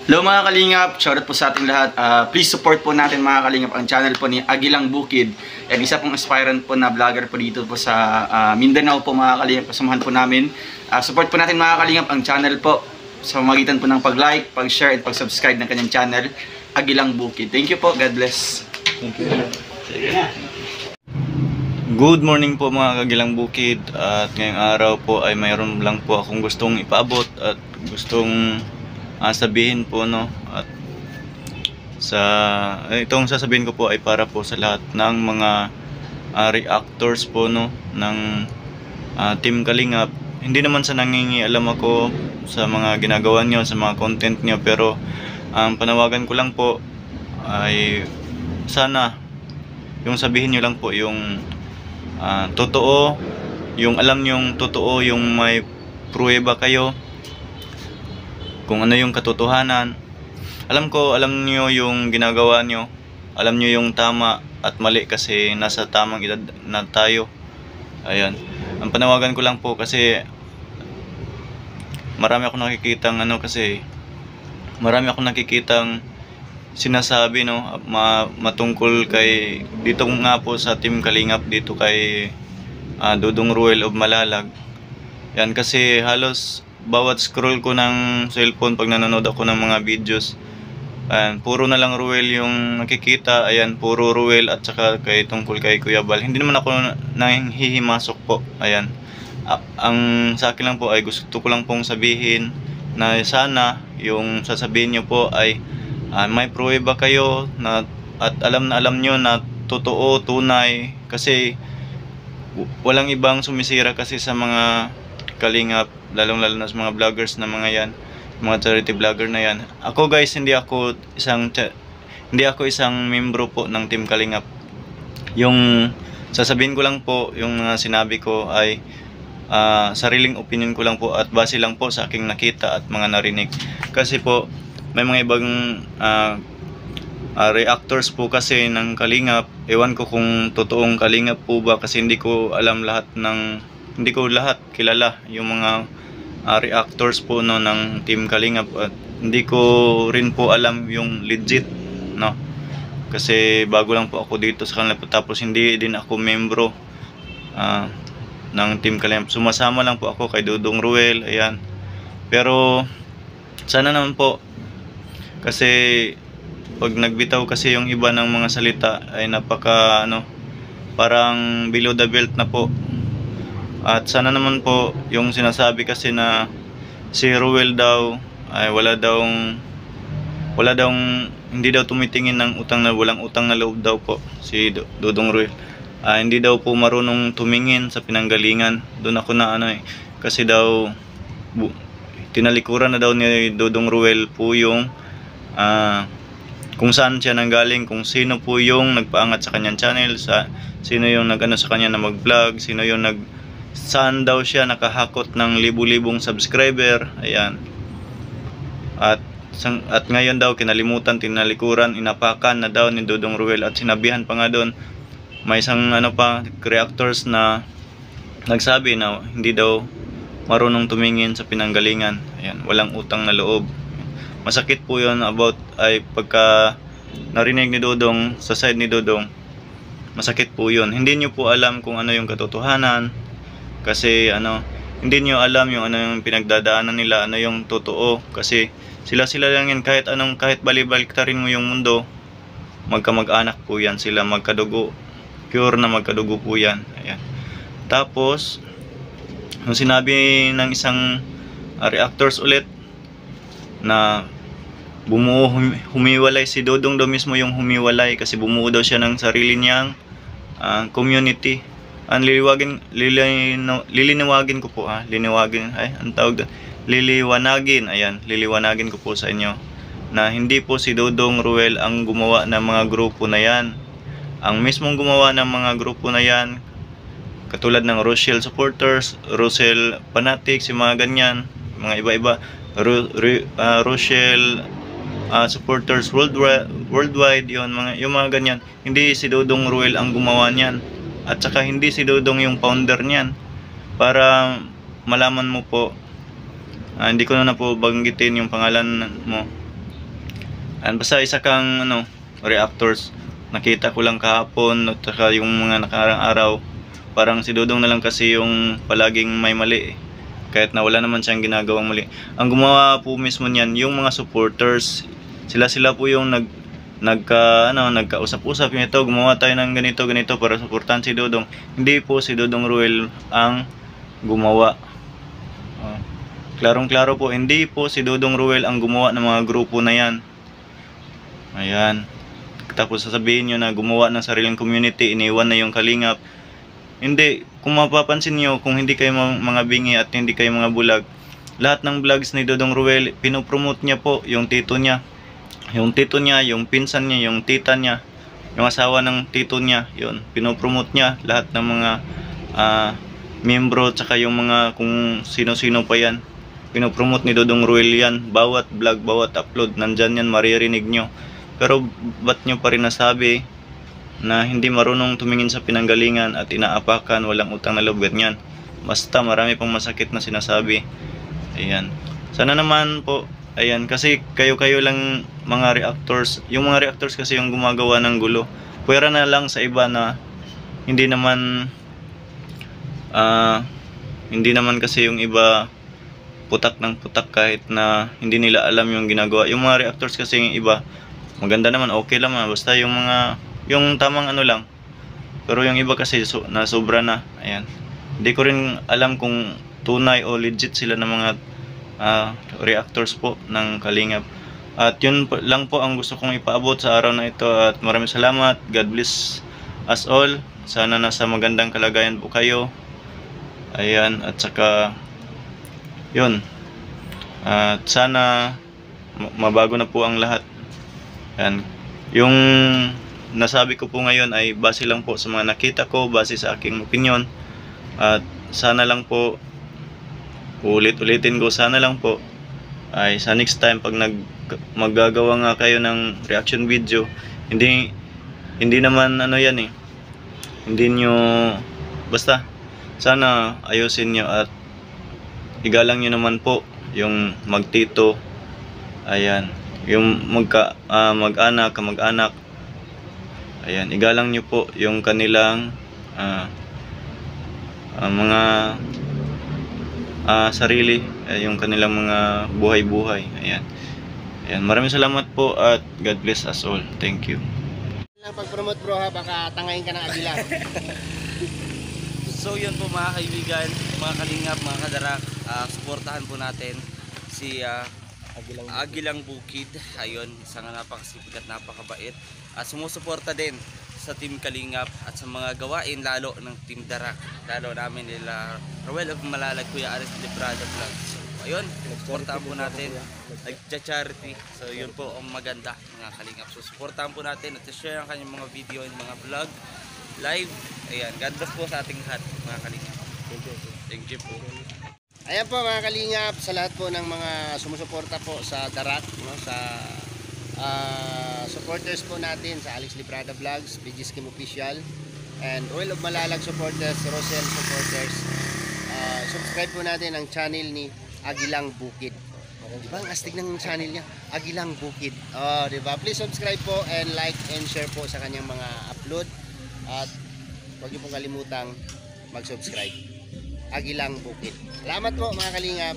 Hello mga kalingap, shoutout po sa ating lahat. Please support po natin mga kalingap ang channel po ni Agilang Bukid. And isa pong aspirant po na vlogger po dito po sa Mindanao po mga kalingap. Kasamahan po namin. Support po natin mga kalingap ang channel po sa magitan po ng pag-like, pag-share, at pag-subscribe ng kanyang channel, Agilang Bukid. Thank you po. God bless. Thank you. Sige na. Good morning po mga Kagilang Bukid. At ngayong araw po ay mayroon lang po akong gustong ipaabot at gustong sabihin po, no. At itong sasabihin ko po ay para po sa lahat ng mga reactors po, no, ng Team Kalingap. Hindi naman sa nangingialam ako sa mga ginagawa nyo, sa mga content nyo, pero panawagan ko lang po ay sana yung sabihin nyo lang po yung totoo, yung alam nyong totoo, yung may pruweba kayo kung ano yung katotohanan. Alam nyo yung ginagawa nyo, alam nyo yung tama at mali kasi nasa tamang edad na tayo. Ayan, ang panawagan ko lang po kasi marami akong nakikitang sinasabi, no, matungkol kay dito nga po sa Team Kalingap, dito kay Dudong Ruel of Malalag. Yan, kasi halos bawat scroll ko ng cellphone pag nanonood ako ng mga videos, puro na lang Ruel yung nakikita. Ayan, puro Ruel at saka tungkol kay Kuya Bal. Hindi naman ako nanghihimasok po. Ayan, ang sa akin lang po ay gusto ko lang pong sabihin na sana yung sasabihin nyo po ay may pruweba kayo na, at alam nyo na totoo, tunay, kasi walang ibang sumisira kasi sa mga Kalingap, lalong lalo na sa mga vloggers na mga yan, mga charity vlogger na yan. Ako guys, hindi ako isang membro po ng Team Kalingap. Yung sasabihin ko lang po, yung sinabi ko ay sariling opinion ko lang po at base lang po sa aking nakita at mga narinig. Kasi po may mga ibang reactors po kasi ng Kalingap. Ewan ko kung totoong Kalingap po ba, kasi hindi ko lahat kilala yung mga reactors po, no, ng Team Kalingap, at hindi ko rin po alam yung legit, no, kasi bago lang po ako dito sa kanila, tapos hindi din ako membro ng Team Kalingap. Sumasama lang po ako kay Dudong Ruel. Ayan, pero sana naman po, kasi pag nagbitaw kasi yung iba ng mga salita ay napaka parang below the belt na po. At sana naman po yung sinasabi kasi na si Ruel daw ay hindi daw tumitingin ng walang utang na loob daw po si Dudong Ruel. Hindi daw po marunong tumingin sa pinanggalingan. Doon ako na kasi daw tinalikuran na daw ni Dudong Ruel po yung kung saan siya nanggaling, kung sino po yung nagpaangat sa kanyang channel, sino yung sa kanya na mag-vlog, saan daw siya nakahakot ng libu-libong subscriber. Ayan, at ngayon daw kinalimutan, tinalikuran, inapakan na daw ni Dudong Ruel, at sinabihan pa nga doon, may isang reactors na nagsabi na hindi daw marunong tumingin sa pinanggalingan. Ayan, walang utang na loob. Masakit po yun pagka narinig ni Dudong, sa side ni Dudong, masakit po yun. Hindi nyo po alam kung ano yung katotohanan, kasi hindi nyo alam yung yung pinagdadaanan nila, ano yung totoo, kasi sila lang yan. Kahit balibaliktarin mo yung mundo, magkamag-anak po yan sila, magkadugo, pure na magkadugo po yan. Ayan, tapos yung sinabi ng isang reactors ulit na humiwalay si Dudong daw mismo, yung humiwalay kasi bumuo daw siya ng sarili niyang community. Liliwanagin ko po, liliwanagin ko po sa inyo na hindi po si Dudong Ruel ang gumawa ng mga grupo na yan. Ang mismong gumawa ng mga grupo na yan, katulad ng Rochelle supporters, Rochelle fanatics, yung mga ganyan, mga iba-iba, Rochelle supporters worldwide, yung mga ganyan. Hindi si Dudong Ruel ang gumawa niyan, at saka hindi si Dudong yung founder niyan. Para malaman mo po, hindi ko na po banggitin yung pangalan mo, Basta isa kang reactors. Nakita ko lang kahapon at saka yung mga nakarang araw. Parang si Dudong na lang kasi yung palaging may mali kahit na wala naman siyang ginagawang mali. Ang gumawa po mismo niyan yung mga supporters. Sila po yung nagkausap-usap nito, gumawa tayo ng ganito para suportahan si Dudong. Hindi po si Dudong Ruel ang gumawa. Klarong-klaro po, hindi po si Dudong Ruel ang gumawa ng mga grupo na yan. Ayan. Tapos sasabihin nyo na gumawa ng sariling community, iniwan na yung Kalingap. Hindi, kung mapapansin nyo, kung hindi kayo mga bingi at hindi kayo mga bulag, lahat ng vlogs ni Dudong Ruel, pinopromote niya po yung tito niya. Yung tito niya, yung pinsan niya, yung tita niya, yung asawa ng tito niya, yun, pinopromote niya lahat ng mga membro, tsaka yung mga kung sino-sino pa yan. Pinopromote ni Dudong Ruel yan, bawat vlog, bawat upload, nandyan yan, maririnig nyo. Pero ba't nyo pa rin nasabi na hindi marunong tumingin sa pinanggalingan at inaapakan, walang utang na loob, ganyan. Basta marami pang masakit na sinasabi. Ayan. Sana naman po, ayan, kasi kayo-kayo lang mga reactors. Yung mga reactors kasi yung gumagawa ng gulo. Pwera na lang sa iba na hindi naman kasi yung iba putak ng putak kahit na hindi nila alam yung ginagawa. Yung mga reactors kasi yung iba maganda naman, okay lang man, basta yung tamang lang. Pero yung iba kasi na sobra na. Ayan. Hindi ko rin alam kung tunay o legit sila ng mga reactors po ng Kalingap. At yun lang po ang gusto kong ipaabot sa araw na ito, at maraming salamat. God bless us all. Sana nasa magandang kalagayan po kayo. Ayan, at saka yun, at sana mabago na po ang lahat. Yan. Yung nasabi ko po ngayon ay base lang po sa mga nakita ko, base sa aking opinion. At sana lang po, ulit-ulitin ko, sana lang po ay sa next time pag maggagawa nga kayo ng reaction video, hindi naman yan hindi nyo, basta sana ayusin nyo at igalang nyo naman po yung magtito. Ayan, yung mag-anak, kamag-anak. Ayan, igalang nyo po yung kanilang mga sarili, yung kanilang mga buhay-buhay. Ayan. Ayan, maraming salamat po at God bless us all. Thank you. Lang pag-promote bro ha, baka tangayin ka ng agila. So yun po mga kaibigan, mga Kalingap, mga Kadarak, suportahan po natin si Agilang Bukid. Ayun, isang napakasipag at napakabait. Sumusuporta din sa Team Kalingap at sa mga gawain lalo ng Team Darak. Lalo namin nila Ruel of Malalag, Kuya Aris Librado Vlogs. So ayun, suportahan po natin. Nagcha-charity. So yun po ang maganda mga Kalingap. So suportahan po natin at share ang kanyang mga video and mga vlog live. Ayan, God bless po sa ating lahat mga Kalingap. Thank you po. Ayan po mga Kalingap, sa lahat po ng mga sumusuporta po sa Darak, no, sa supporters po natin sa Alex Librada Vlogs, BG Skim Official, and Royal of Malalag supporters, Rosel supporters. Subscribe po natin ang channel ni Agilang Bukid. Diba ang astig ng channel niya? Agilang Bukid. Diba? Please subscribe po and like and share po sa kanyang mga upload. At huwag niyo pong kalimutang mag-subscribe. Agilang Bukid. Salamat po mga Kalingap.